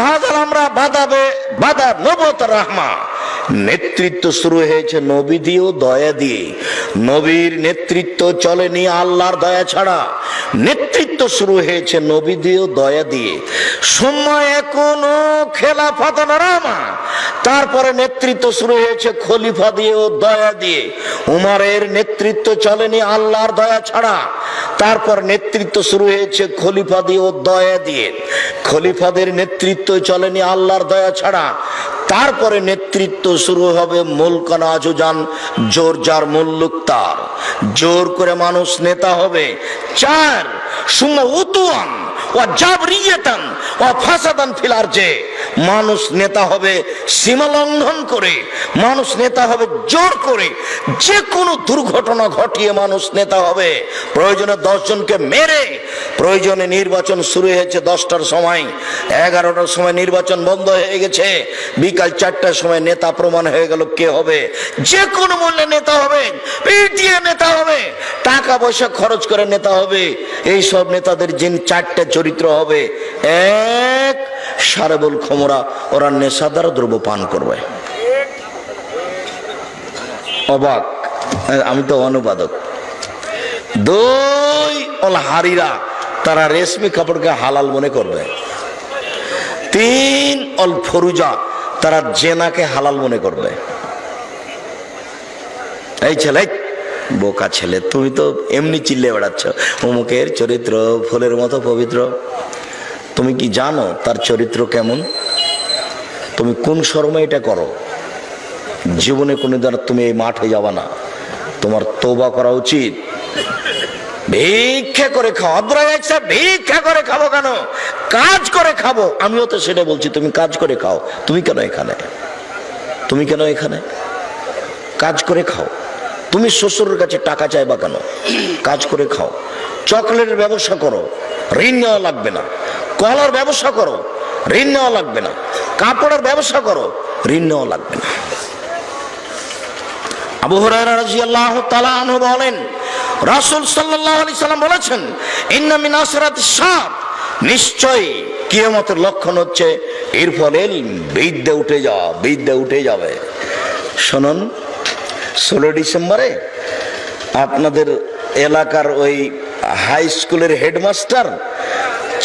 হাজার আমরা বাধা নবত রাহমা। নেতৃত্ব শুরু হয়েছে নবী দিয়ে, দয়া দিয়ে। নবীর নেতৃত্ব চলেনি আল্লাহর দয়া ছাড়া। নেতৃত্ব শুরু হয়েছে নবী দিয়ে, দয়া দিয়ে। সময় এখনো খেলাফত রাহমা। তারপরে নেতৃত্ব শুরু হয়েছে খলিফা দিয়ে ও দয়া দিয়ে। উমরের নেতৃত্ব চলেনি আল্লাহর দয়া ছাড়া। তারপর নেতৃত্ব শুরু হয়েছে খলিফা দিয়ে ও দয়া দিয়ে। খলিফাদের নেতৃত্ব চলেনি আল্লাহর দয়া ছাড়া। তারপরে নেতৃত্ব শুরু হবে মুলকান আজুজান, জোর যার মুল্লুক তার। জোর করে মানুষ নেতা হবে। 4 সুম্মা উতুয়ান ওয়া জাবরিয়াতান ওয়া ফাসাদান ফিল আরজে। মানুষ নেতা হবে সীমা লঙ্ঘন করে, মানুষ নেতা হবে জোর করে, যে কোনো দুর্ঘটনা ঘটিয়ে মানুষ নেতা হবে। প্রয়োজনে 10 জনকে মেরে। প্রয়োজনে নির্বাচন শুরু হয়েছে 10টার সময়, 11টার সময় নির্বাচন বন্ধ হয়ে গেছে, বিকাল 4টার সময় নেতা প্রমাণ হয়ে গেল কে হবে। যে কোনো মূল্যে নেতা হবে, পিটিয়ে নেতা হবে, টাকা পয়সা খরচ করে নেতা হবে। এই সব নেতাদের যে 4টে চরিত্র হবে। 1, সারেবুল খমরা, ওরা নেশাদার দ্রব্য পান করবে। অবাক, আমি তো অনুবাদক। 2, অল হারিরা, তারা রেশমি কাপড়কে হালাল মনে করবে। 3, অল ফরুজা, তারা জেনাকে হালাল মনে করবে। এই ছেলে, বোকা ছেলে, তুমি তো এমনি চিল্লে বেড়াচ্ছ অমুকের চরিত্র ফুলের মতো পবিত্র। তুমি কি জানো তার চরিত্র কেমন? তুমি কোন শর্মে এটা করো? জীবনে কোনোদিন তুমি এই মাঠে যাবা না। তোমার তওবা করা উচিত। ভিক্ষা করে খাও। ভিক্ষা করে খাবো কেন? কাজ করে খাবো। আমিও তো সেটা বলছি, তুমি কাজ করে খাও। তুমি কেন এখানে? তুমি কেন এখানে? কাজ করে খাও। তুমি শ্বশুরের কাছে টাকা চাইবা কেন? কাজ করে খাও। চকলেটের ব্যবসা করো, ঋণ নেওয়া লাগবে না। কলার ব্যবসা করো, ঋণ নেওয়া লাগবে না। কাপড়ের ব্যবসা করো, ঋণ নেওয়া লাগবে না। আবু হুরায়রা রাদিয়াল্লাহু তাআলা আনহু বলেন, রাসূল সাল্লাল্লাহু আলাইহি সাল্লাম বলেছেন, ইন্না মিন আসরাতিশ সাআত, নিশ্চয়ই কিয়ামতের লক্ষণ হচ্ছে ইরফাল ইলম, বিদ্যা উঠে যাওয়া, বিদ্যা উঠে যাবে। শুনুন, 16 ডিসেম্বরে আপনাদের এলাকার ওই হাই স্কুলের হেডমাস্টার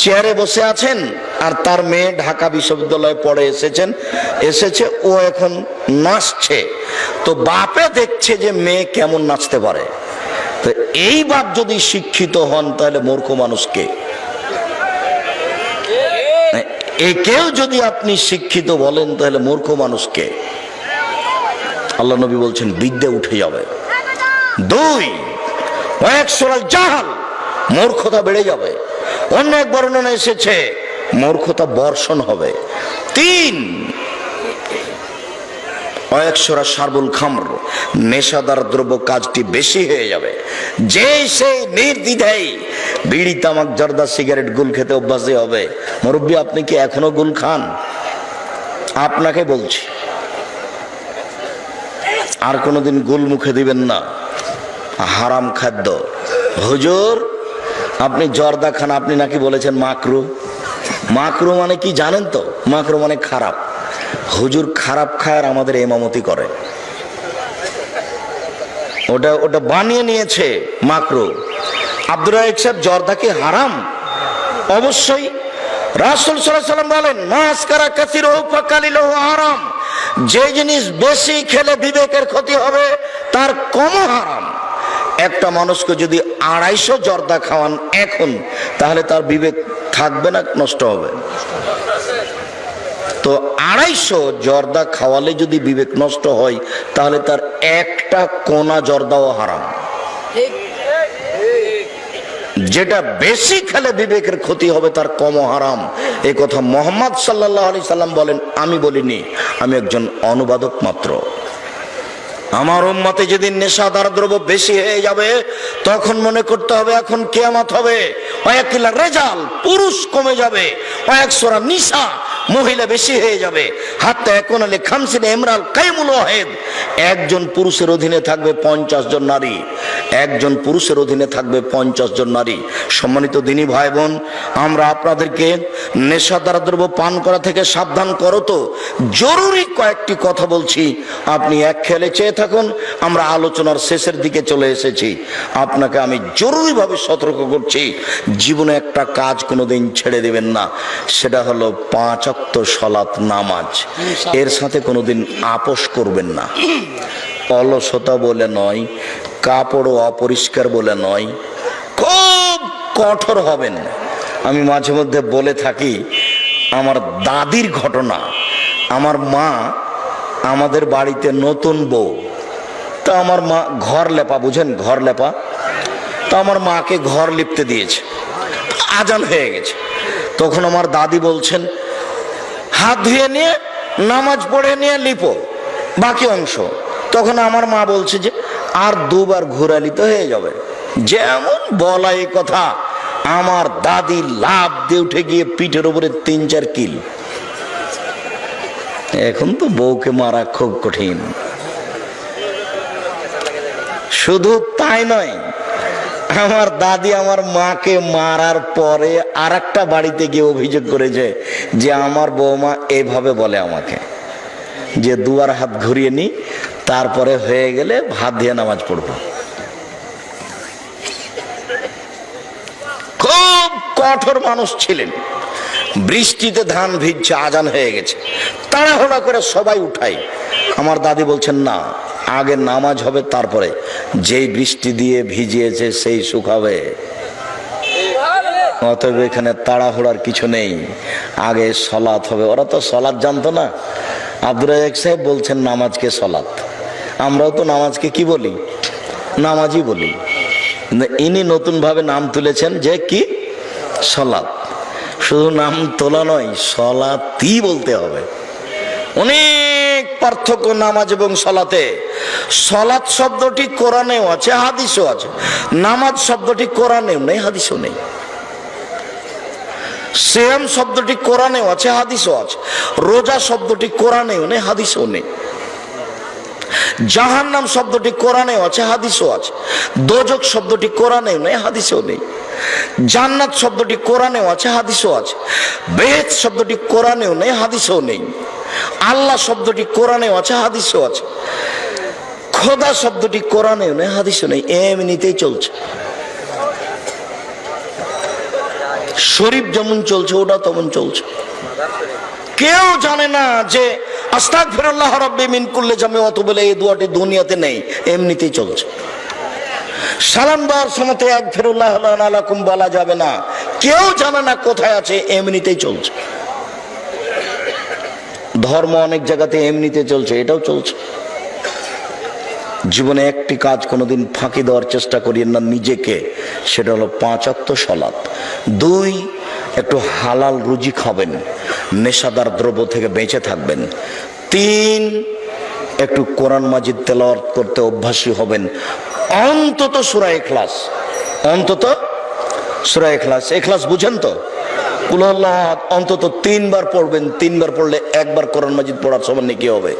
চেয়ারে বসে আছেন, আর তার মেয়ে ঢাকা বিশ্ববিদ্যালয়ে পড়ে এসেছে, ও এখন নাচছে। তো বাপে দেখছে যে মেয়ে কেমন নাচতে পারে। তো এই বাপ যদি শিক্ষিত হন, তাহলে মূর্খ মানুষকে, একেও যদি আপনি শিক্ষিত বলেন, তাহলে মূর্খ মানুষকে। আল্লাহ নবী বলছেন বিদ্যা উঠে যাবে। 2, ওয়াকসুরাল জাহাল, মূর্খতা বেড়ে যাবে। অন্য এক বর্ণনা এসেছে মূর্খতা বর্ষণ হবে। 3, ওয়াকসুরা শারবুল খামর, নেশাদার দ্রব্য কাজটি বেশি হয়ে যাবে। যে সেই নির্দ্বিধায় বিড়ি, তামাক, জর্দা, সিগারেট, গুল খেতে অভ্যাসী হবে। মুরব্বী, আপনি কি এখনো গুল খান? আপনাকে বলছি, আর কোনোদিন গুল মুখে দিবেন না, হারাম খাদ্য। হুজুর, আপনি জর্দা খান, আপনি নাকি বলেছেন মাকরু। মাকরু মানে কি জানেন তো? মাকরু মানে খারাপ। হুজুর খারাপ খায় আর আমাদের ইমামতি করে। ওটা বানিয়ে নিয়েছে মাকরু। আব্দুর রাজ্জাক সাহেব, জর্দা কি হারাম? অবশ্যই। রাসূল সাল্লাল্লাহু আলাইহি ওয়াসাল্লাম বলেন, মাসকারা কাসিরুহু ফাকালিলুহু হারাম। যে জিনিস বেশি খেলে বিবেকের ক্ষতি হবে, তার কমও হারাম। একটা মানুষকে যদি 250 জর্দা খাওয়ান এখন, তাহলে তার বিবেক থাকবে না, নষ্ট হবে। তো 250 জর্দা খাওয়ালে যদি বিবেক নষ্ট হয়, তাহলে তার একটা কোনা জর্দাও হারাম। যেটা বেশি খেলে বিবেকের ক্ষতি হবে, তার কম হারাম। এই কথা মুহাম্মদ সাল্লাল্লাহু আলাইহি সাল্লাম বলেন, আমি বলিনি, আমি একজন অনুবাদক মাত্র। আমার উম্মতে যেদিন নেশাদার দ্রব্য বেশি হয়ে যাবে তখন মনে করতে হবে এখন কিয়ামত হবে। ওয়াকিলা রেজাল, পুরুষ কমে যাবে। ওয়াকসুরা নিসা, মহিলা বেশি হয়ে যাবে। হাত্তা এখন আলে খামসিনে ইমরাল কাইমুল ওয়াহিদ, একজন পুরুষের অধীনে থাকবে 50 জন নারী। একজন পুরুষের অধীনে থাকবে 50 জন নারী। সম্মানিত দিনী ভাই বোন, আমরা আপনাদেরকে নেশাদার দ্রব্য পান করা থেকে সাবধান করো তো জরুরি কয়েকটি কথা বলছি, আপনি এক খেয়ালে চেয়ে থাকুন। আমরা আলোচনার শেষের দিকে চলে এসেছি। আপনাকে আমি জরুরিভাবে সতর্ক করছি, জীবনে একটা কাজ কোনোদিন ছেড়ে দেবেন না, সেটা হলো 5 ওয়াক্ত সালাত নামাজ। এর সাথে কোনোদিন আপোষ করবেন না। অলসতা বলে নয়, কাপড় অপরিষ্কার বলে নয়, খুব কঠোর হবেন। আমি মাঝে মধ্যে বলে থাকি আমার দাদির ঘটনা। আমার মা আমাদের বাড়িতে নতুন বউ, তা আমার মা ঘর লেপা, বুঝেন ঘর লেপা, তা আমার মাকে ঘর লিপতে দিয়েছে। আজান হয়ে গেছে, তখন আমার দাদি বলছেন হাত ধুয়ে নিয়ে নামাজ পড়ে নিয়ে লিপো বাকি অংশ। তখন আমার মা বলছে যে আর 2 বার ঘুরালি তো হয়ে যাবে। যেমন বলা এই কথা, আমার দাদি লাফ দিয়ে উঠে গিয়ে পিঠের উপরে 3-4 কিল। এখন তো বউকে মারা খুব কঠিন। শুধু তাই নয়, আমার দাদি আমার মাকে মারার পরে আরেকটা বাড়িতে গিয়ে অভিযোগ করেছে যে আমার বৌমা এইভাবে বলে আমাকে যে 2 বার হাত ঘুরিয়ে নি, তারপরে হয়ে গেলে হাত দিয়ে নামাজ পড়ব। খুব কঠোর মানুষ ছিলেন। বৃষ্টিতে ধান ভিজছে, আজান হয়ে গেছে, তাড়াহুড়া করে সবাই উঠাই। আমার দাদি বলছেন না, আগে নামাজ হবে, তারপরে যেই বৃষ্টি দিয়ে ভিজিয়েছে সেই শুকাবে। অতএব এখানে তাড়াহুড়ার কিছু নেই, আগে সলাৎ হবে। ওরা তো সলাৎ জানতো না। আব্দুর রাজ্জাক সাহেব বলছেন নামাজকে সলাৎ, আমরাও তো নামাজকে কি বলি? নামাজই বলি। ইনি নতুন ভাবে নাম তুলেছেন যে কি সলাৎ। শুধু নাম তোলা নয়, সলাতই বলতে হবে। অনেক পার্থক্য নামাজ এবং সলাতে। সলাত শব্দটি কোরআনেও আছে, হাদিসও আছে। নামাজ শব্দটি কোরআনেও নেই, হাদিসও নেই। সিয়াম শব্দটি কোরআনেও আছে, হাদিসও আছে। রোজা শব্দটি কোরআনেও নেই, হাদিসও নেই। জাহান্নাম শব্দটি কোরআনেও আছে, হাদিসও আছে। দোজক শব্দটি কোরআনেও নেই, হাদিসেও নেই। জান্নাত শব্দটি কোরআনেও আছে, হাদিসও আছে। বেহেশত শব্দটি কোরআনেও নেই, হাদিসেও নেই। আল্লাহ শব্দটি কোরআনেও আছে, হাদিসেও আছে। খোদা শব্দটি কোরআনেও নেই, হাদিসেও নেই। এমনিতেই চলছে। শরীফ যেমন চলছে, ওটা তেমন চলছে। কেউ জানে না যে আস্তাগফিরুল্লাহ রাব্বি মিন কুল্লি জামি ওয়া তুবু ইলাইহি, এই দোয়াটি দুনিয়াতে নেই, এমনিতেই চলছে। সালাম দেওয়ার সময় আস্তাগফিরুল্লাহ লাকুম বলা যাবে না, কেউ জানে না কোথায় আছে, এমনিতেই চলছে। ধর্ম অনেক জায়গাতে এমনিতে চলছে, এটাও চলছে। জীবনে একটি কাজ কোনোদিন ফাঁকি দেওয়ার চেষ্টা করিয়েন না নিজেকে, সেটা হলো 5 ওয়াক্ত সালাত। 2, একটু হালাল রুজি খাবেন, নেশাদার দ্রব্য থেকে বেঁচে থাকবেন। 3, একটু কোরআন মাজিদ তেলাওয়াত করতে অভ্যাসী হবেন। অন্তত সূরা ইখলাস, অন্তত সূরা ইখলাস। ইখলাস বুঝেন তো? কুল আল্লাহ অন্তত 3 বার পড়বেন। 3 বার পড়লে 1 বার কোরআন মাজিদ পড়ার সমান নেকি হবে।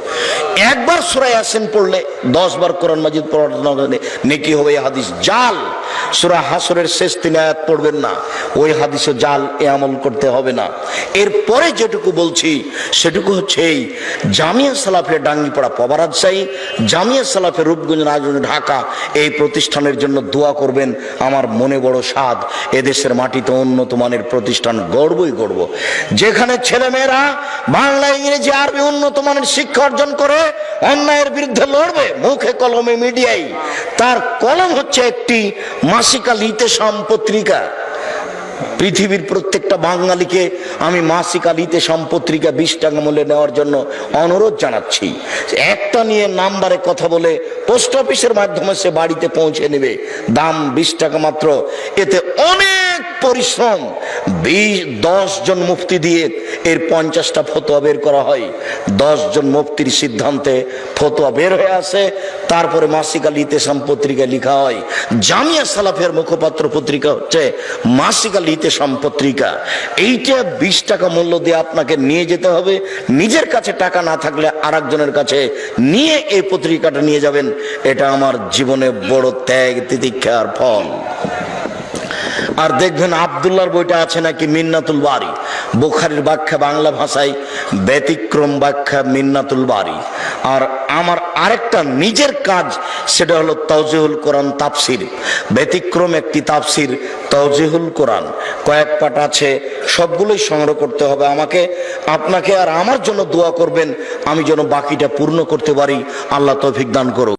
1 বার সূরা ইয়াসিন পড়লে 10 বার কোরআন মাজিদ পড়ার নেকি হবে। এই হাদিস জাল। সূরা হাসরের শেষ 3 আয়াত পড়বেন না, ওই হাদিসও জাল, এ আমল করতে হবে না। এরপরে যেটুকু বলছি সেটুকু হচ্ছে এই জামিয়া সালাফিয়া ডাঙ্গিপাড়া পবা রাজশাহী, জামিয়া সালাফিয়া রূপগঞ্জ রাজগঞ্জ ঢাকা, এই প্রতিষ্ঠানের জন্য দোয়া করবেন। আমার মনে বড় সাধ, এদেশের মাটিতে উন্নত মানের প্রতিষ্ঠান গড়বই গড়ব, যেখানে ছেলেমেয়েরা বাংলা, ইংরেজি, আরবি উন্নত মানের শিক্ষা অর্জন করে অন্যায়ের বিরুদ্ধে লড়বে মুখে কলমে মিডিয়ায়। তার কলম হচ্ছে একটি মাসিক আল ইতেশাম পত্রিকা। পৃথিবীর প্রত্যেকটা বাঙালিকে আমি মাসিক আল ইতেশাম পত্রিকা 20 টাকা মূল্যে নেওয়ার জন্য অনুরোধ জানাচ্ছি। একটা নিয়ে নাম্বারে কথা বলে পোস্ট অফিসের মাধ্যমে সে বাড়িতে পৌঁছে নেবে। দাম 20 টাকা মাত্র। এতে অনেক পরিশ্রম, 10 জন মুফতি দিয়ে এর 50টা ফতোয়া বের করা হয়। 10 জন মুফতির সিদ্ধান্তে ফতোয়া বের হয়ে আসে। তারপরে মাসিক আল ইতেসাম পত্রিকায় লেখা হয়। জামিয়া সালাফের মুখপাত্র পত্রিকা হচ্ছে মাসিক আল ইতেসাম পত্রিকা। এইটা 20 টাকা মূল্য দিয়ে আপনাকে নিয়ে যেতে হবে। নিজের কাছে টাকা না থাকলে আরেকজনের কাছে নিয়ে এই পত্রিকাটা নিয়ে যাবেন। এটা আমার জীবনে বড় ত্যাগ তিতিক্ষার ফল। আর দেখবেন আব্দুল্লাহর বইটা আছে নাকি মিন্নাতুল বারী, বুখারীর ব্যাখ্যা বাংলা ভাষায় ব্যতিক্রম ব্যাখ্যা মিন্নাতুল বারী। আর আমার আরেকটা নিজের কাজ, সেটা হলো তাওজিহুল কোরআন তাফসির। ব্যতিক্রম একটি তাফসির তাওজিহুল কোরআন, কয়েক পাঠ আছে, সবগুলোই সংগ্রহ করতে হবে আমাকে, আপনাকে। আর আমার জন্য দোয়া করবেন আমি যেন বাকিটা পূর্ণ করতে পারি। আল্লাহ তৌফিক দান করুক।